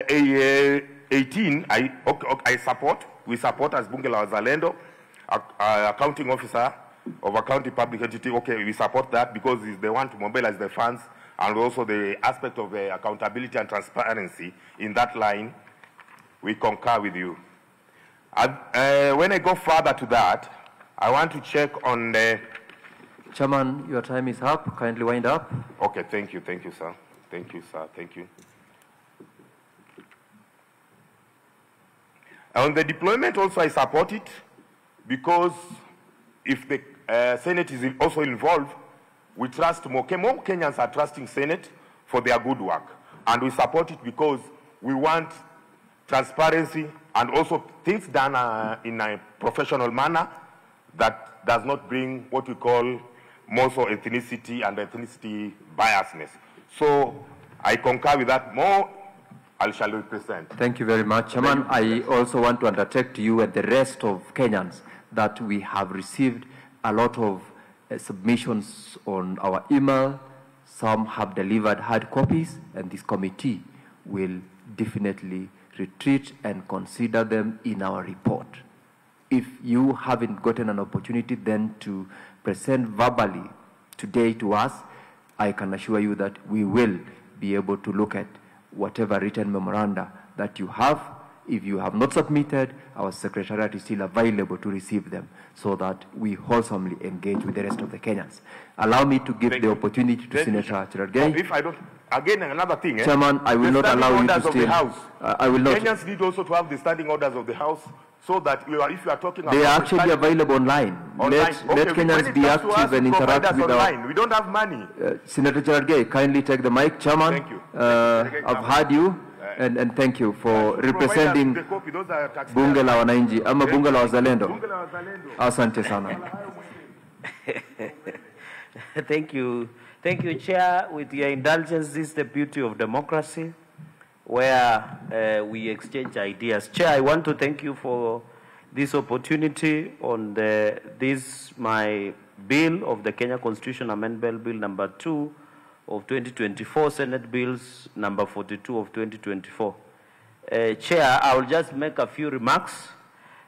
18, I support. We support as Bunge la Wazalendo, accounting officer of a county public entity. Okay, we support that because they want to mobilize the funds, and also the aspect of accountability and transparency in that line. We concur with you. When I go further to that, I want to check on the... Chairman, your time is up. Kindly wind up. Okay, thank you, sir. Thank you, sir. Thank you. On the deployment also, I support it because if the Senate is also involved, we trust more. More Kenyans are trusting Senate for their good work. And we support it because we want transparency and also things done in a professional manner that does not bring what we call more so ethnicity and ethnicity biasness. So I concur with that. More I shall represent. Thank you very much, Chairman. I also want to undertake to you and the rest of Kenyans that we have received a lot of submissions on our email. Some have delivered hard copies, and this committee will definitely retreat and consider them in our report. If you haven't gotten an opportunity then to present verbally today to us, I can assure you that we will be able to look at whatever written memoranda that you have. If you have not submitted, our secretariat is still available to receive them so that we wholesomely engage with the rest of the Kenyans. Allow me to give the opportunity to Senator Cherargei. If I don't, again, another thing. Chairman, I will not allow you to still. I will not. Kenyans need also to have the standing orders of the House so that if you are talking about... They are actually available online. Let Kenyans be active and interact with our... We don't have money. Senator Cherargei, kindly take the mic. Chairman, thank you. I've heard you. And thank you for representing Bunge la Wananchi ama Bunge la Wazalendo. Asante sana. Thank you, Chair. With your indulgence, this is the beauty of democracy, where we exchange ideas. Chair, I want to thank you for this opportunity on my bill of the Kenya Constitution Amendment Bill number 2 of 2024, Senate Bills number 42 of 2024. Chair, I will just make a few remarks,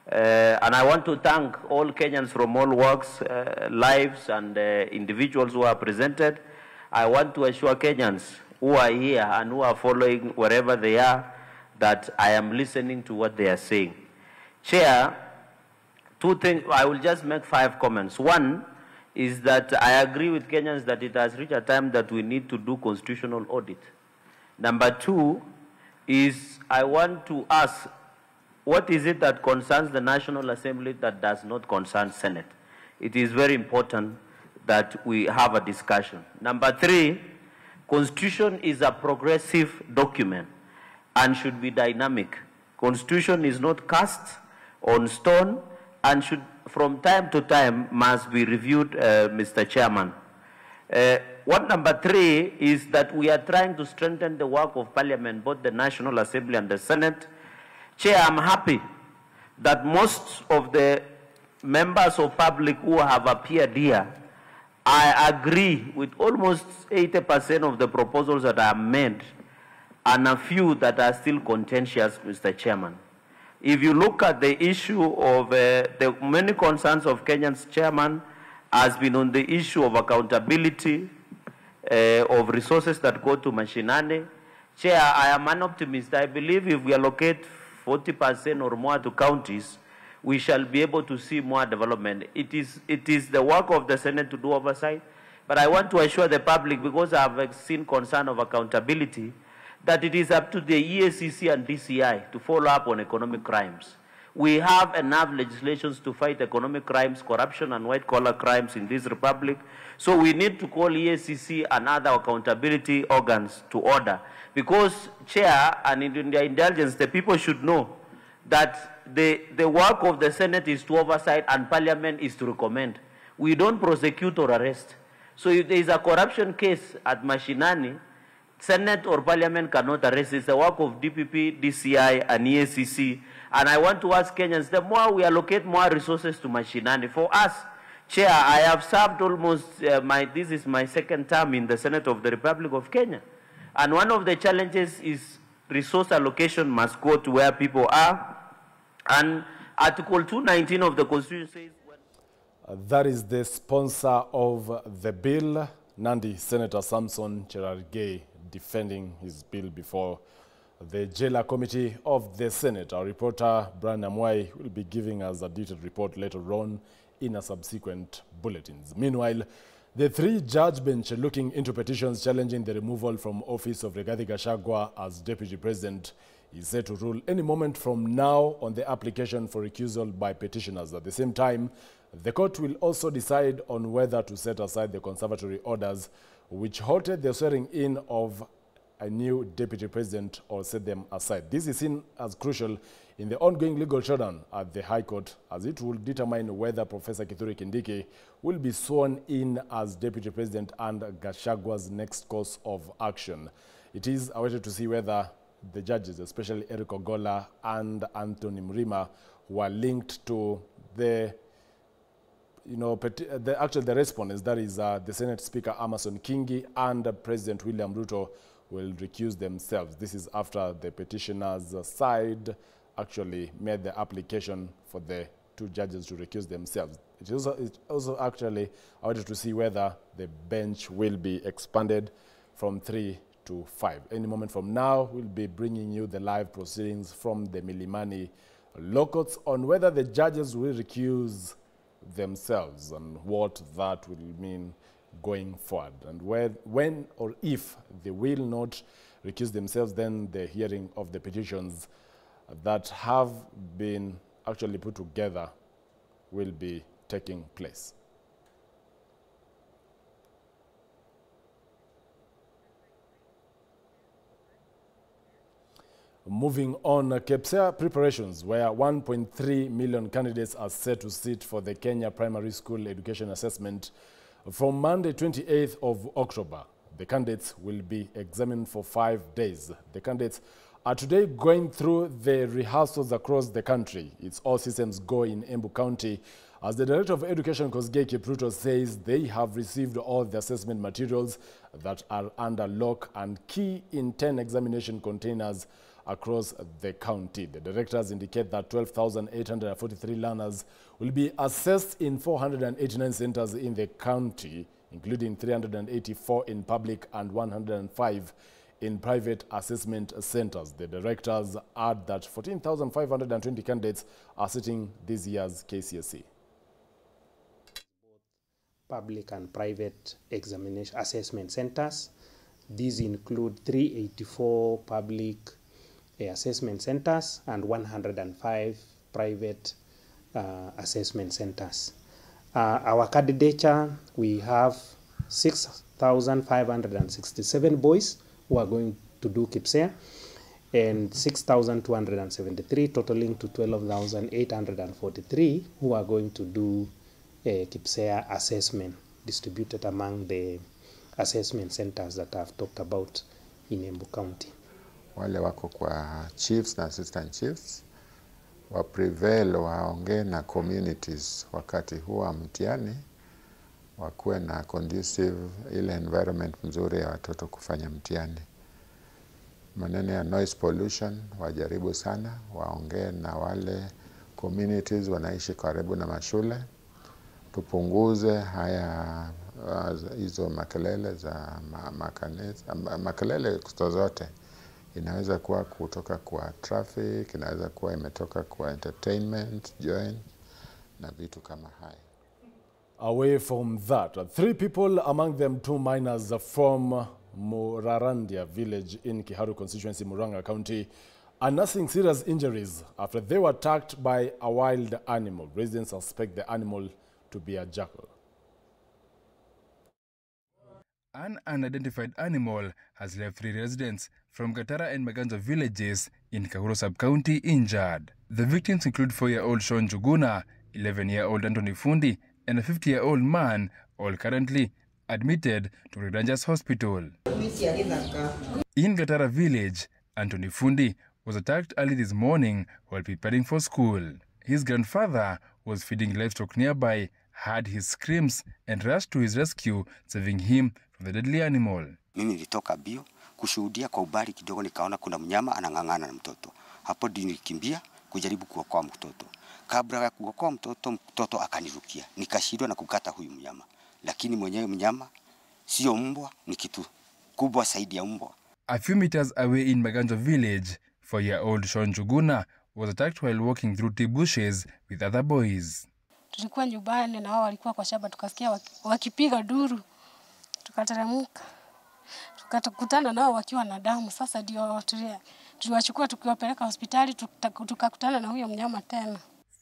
and I want to thank all Kenyans from all walks, lives, and individuals who are presented. I want to assure Kenyans who are here and who are following wherever they are that I am listening to what they are saying. Chair, two things, I will just make 5 comments. One is that I agree with Kenyans that it has reached a time that we need to do constitutional audit. Number 2 is I want to ask, what is it that concerns the National Assembly that does not concern Senate? It is very important that we have a discussion. Number 3, Constitution is a progressive document and should be dynamic. Constitution is not cast on stone and should, from time to time, must be reviewed, Mr. Chairman. Number 3 is that we are trying to strengthen the work of Parliament, both the National Assembly and the Senate. Chair, I'm happy that most of the members of public who have appeared here, I agree with almost 80% of the proposals that are made, and a few that are still contentious, Mr. Chairman. If you look at the issue of the many concerns of Kenyans, Chairman, has been on the issue of accountability of resources that go to mashinani. Chair, I am an optimist. I believe if we allocate 40% or more to counties, we shall be able to see more development. It is the work of the Senate to do oversight, but I want to assure the public, because I have seen concern of accountability, that it is up to the EACC and DCI to follow up on economic crimes. We have enough legislations to fight economic crimes, corruption, and white-collar crimes in this republic. So we need to call EACC and other accountability organs to order. Because, Chair, and in their indulgence, the people should know that the work of the Senate is to oversight and Parliament is to recommend. We don't prosecute or arrest. So if there is a corruption case at Mashinani, Senate or Parliament cannot arrest. It's the work of DPP, DCI, and EACC. And I want to ask Kenyans, the more we allocate more resources to Mashinani, for us, Chair, I have served almost, this is my 2nd term in the Senate of the Republic of Kenya. And one of the challenges is resource allocation must go to where people are. And Article 219 of the Constitution says... That is the sponsor of the bill, Nandi Senator Samson Cherargei, defending his bill before the Jailer Committee of the Senate. Our reporter, Brian Amwai, will be giving us a detailed report later on in a subsequent bulletins. Meanwhile, the three-judge bench looking into petitions challenging the removal from office of Rigathi Gachagua as Deputy President is set to rule any moment from now on the application for recusal by petitioners. At the same time, the court will also decide on whether to set aside the conservatory orders which halted the swearing-in of a new Deputy President or set them aside. This is seen as crucial in the ongoing legal showdown at the High Court, as it will determine whether Professor Kithure Kindiki will be sworn in as Deputy President and Gachagua's next course of action. It is awaited to see whether the judges, especially Eric Ogola and Anthony Mrima, who are linked to the the respondents, that is the Senate Speaker Amason Kingi and President William Ruto, will recuse themselves. This is after the petitioner's side actually made the application for the two judges to recuse themselves. It is also actually awaited to see whether the bench will be expanded from 3 to 5. Any moment from now, we'll be bringing you the live proceedings from the Milimani law courts on whether the judges will recuse themselves and what that will mean going forward. And when or if they will not recuse themselves, then the hearing of the petitions that have been actually put together will be taking place. Moving on, KPSEA preparations, where 1.3 million candidates are set to sit for the Kenya Primary School Education Assessment from Monday, 28th of October. The candidates will be examined for 5 days. The candidates are today going through the rehearsals across the country. It's all systems go in Embu County, as the Director of Education, Kosgei Kipruto, says they have received all the assessment materials that are under lock and key in 10 examination containers across the county. The directors indicate that 12,843 learners will be assessed in 489 centers in the county, including 384 in public and 105 in private assessment centers. The directors add that 14,520 candidates are sitting this year's KCSE. Public and private examination assessment centers. These include 384 public assessment centers and 105 private assessment centers. Our candidature, we have 6,567 boys who are going to do KPSEA and 6,273, totaling to 12,843 who are going to do KPSEA assessment distributed among the assessment centers that I've talked about in Embu County. Wale wako kwa chiefs na assistant chiefs wa prevail waongee na communities wakati huwa mtihani, wakuwe na conducive ile environment mzuri ya watoto kufanya mtihani. Maneno ya noise pollution wajaribu sana, waongee na wale communities wanaishi karibu na mashule, tupunguze haya hizo makelele za makelele zote. Inaweza kuwa kutoka kwa traffic, inaweza kuwa imetoka kwa entertainment, join na vitu kama haya. Away from that, 3 people, among them 2 minors from Murarandia village in Kiharu constituency, Murang'a County, are nursing serious injuries after they were attacked by a wild animal. Residents suspect the animal to be a jackal. An unidentified animal has left 3 residents from Gatara and Maganzo villages in Kahuro sub-county injured. The victims include 4-year-old Sean Juguna, 11-year-old Anthony Fundi, and a 50-year-old man, all currently admitted to Ranjas Hospital. In Gatara village, Anthony Fundi was attacked early this morning while preparing for school. His grandfather was feeding livestock nearby, heard his screams and rushed to his rescue, saving him from the deadly animal. Mimi nilitoka bio kushuhudia kwa ubali kidogo, nikaona kuna mnyama anang'ang'ana na mtoto. Hapo ndio nilikimbia kujaribu kuokoa mtoto. Kabla ya kuokoa mtoto, mtoto akanirukia. Nikashindwa na kukata huyu mnyama. Lakini mwenyewe mnyama sio mbwa, ni kitu kubwa zaidi ya mbwa. A few meters away in Maganjo village, 4-year-old Sean Juguna was attacked while walking through tea bushes with other boys. Tulikuwa nyumbani na wao walikuwa kwa shamba, tukasikia wakipiga duru. Tukateremka. Tukakutana nao wakiwa na damu. Sasa ndio tuliwachukua tukiwapeleka hospitali, tukakutana na huyo mnyama tena.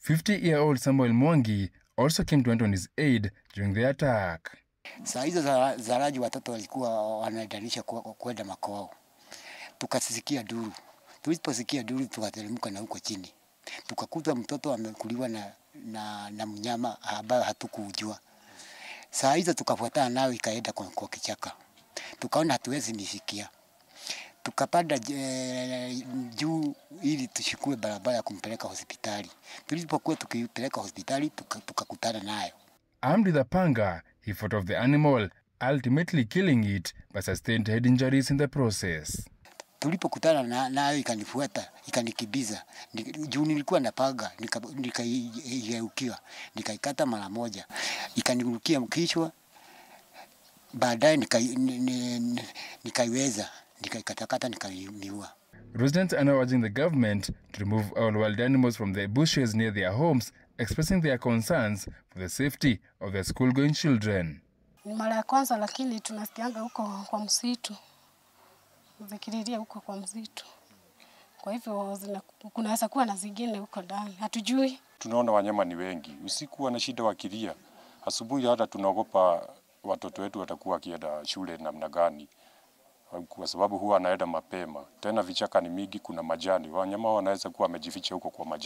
50-year-old Samuel Mwangi also came to on his aid during the attack. Saa hizo za raji watoto walikuwa wanadanisha kwenda makwao. Tukasikia duru. Tuliposikia duru tukateremka na huko chini. Tukakuta mtoto amekuliwa na mnyama ambaye hatukujua. Saa hizo tukafuatana nao ikaenda kwa kichaka. Tukaona hatuwezi nishikia. Tukapanda juu ili tushikue barabara ya kumpeleka hospitali. Tulipokuwa tukipeleka hospitali tukakutana nayo. Armed with a panga, he fought off the animal, ultimately killing it but sustained head injuries in the process. Tulipokutana nayo ikanifuata, ikanikibiza. Juu nilikuwa na panga, nikaigeukia, nikaikata mara moja. Ikanirukia kichwa. Baadaye nikaiweza, nikaikatakata, nikaiua. Residents are now urging the government to remove all wild animals from the bushes near their homes, expressing their concerns for the safety of their school-going children. Ni mara ya kwanza lakini tunasikianga huko kwa msitu. Zikiriria huko kwa msitu. Kwa hivyo kunaweza kuwa na zingine huko ndani. Hatujui. Tunaona wanyama ni wengi. Usiku wana shida wakilia. Asubuhi hata tunaogopa watoto wetu watakuwa wakienda shule namna gani. Kwa sababu huwa anaenda mapema. Tena vichaka ni mingi, kuna majani. Wanyama wanaweza kuwa wamejificha huko kwa majani.